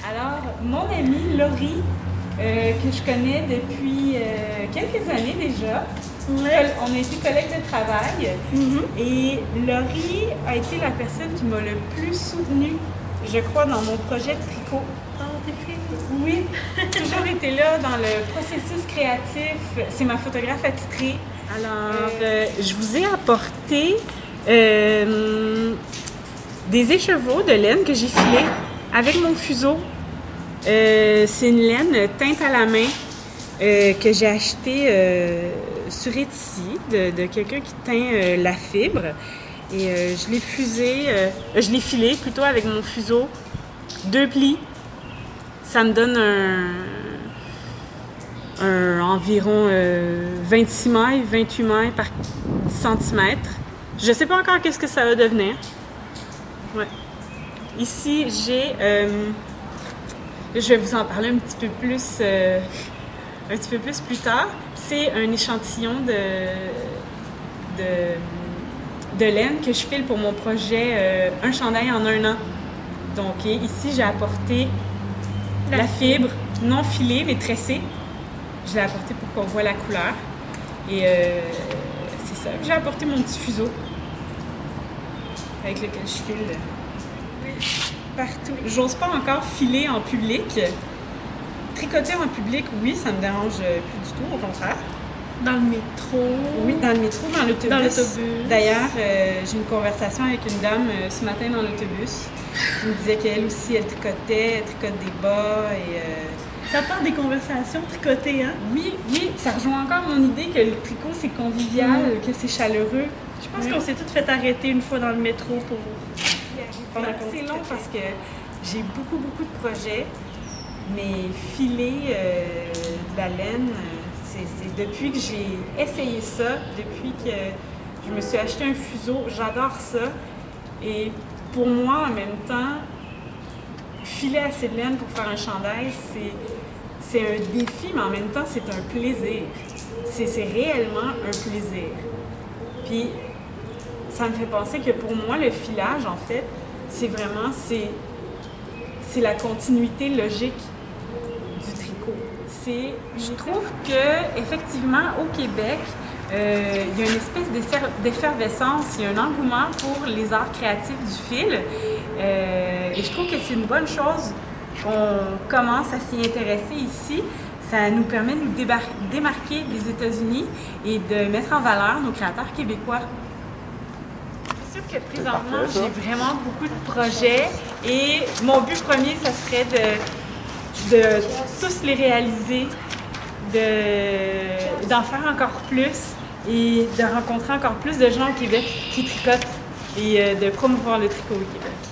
Alors, mon amie Laurie, que je connais depuis quelques années déjà, on a été collègues de travail et Laurie a été la personne qui m'a le plus soutenue, je crois, dans mon projet de tricot. Oui, toujours été là dans le processus créatif. C'est ma photographe attitrée. Alors, je vous ai apporté des écheveaux de laine que j'ai filés avec mon fuseau. C'est une laine teinte à la main que j'ai achetée sur Etsy de quelqu'un qui teint la fibre. Et je l'ai filé plutôt avec mon fuseau. 2 plis. Ça me donne environ 26 mailles, 28 mailles par 10 cm. Je ne sais pas encore qu'est-ce que ça va devenir. Ouais. Ici, j'ai... je vais vous en parler un petit peu plus plus tard. C'est un échantillon de laine que je file pour mon projet Un chandail en 1 an. Donc ici, j'ai apporté la fibre non filée mais tressée. Je l'ai apportée pour qu'on voit la couleur. Et c'est ça. J'ai apporté mon petit fuseau avec lequel je file partout. J'ose pas encore filer en public. Tricoter en public, oui, ça me dérange plus du tout, au contraire. Dans le métro? Oui, dans le métro, dans l'autobus. Dans l'autobus. D'ailleurs, j'ai une conversation avec une dame ce matin dans l'autobus qui me disait qu'elle aussi, elle tricote des bas et... Ça part des conversations tricotées, hein? Oui, ça rejoint encore mon idée que le tricot, c'est convivial, que c'est chaleureux. Je pense qu'on s'est toutes fait arrêter une fois dans le métro pour... C'est long parce que j'ai beaucoup de projets, mais filer de la laine, c'est depuis que j'ai essayé ça, depuis que je me suis acheté un fuseau, j'adore ça. Et pour moi, en même temps, filer assez de laine pour faire un chandail, c'est un défi, mais en même temps, c'est un plaisir. C'est réellement un plaisir. Puis, ça me fait penser que pour moi, le filage, en fait, c'est la continuité logique du tricot. Je trouve que effectivement au Québec, il y a une espèce d'effervescence, il y a un engouement pour les arts créatifs du fil. Et je trouve que c'est une bonne chose qu'on commence à s'y intéresser ici. Ça nous permet de nous démarquer des États-Unis et de mettre en valeur nos créateurs québécois. C'est sûr que présentement, j'ai vraiment beaucoup de projets et mon but premier, ça serait de tous les réaliser, d'en faire encore plus et de rencontrer encore plus de gens au Québec qui tricotent et de promouvoir le tricot au Québec.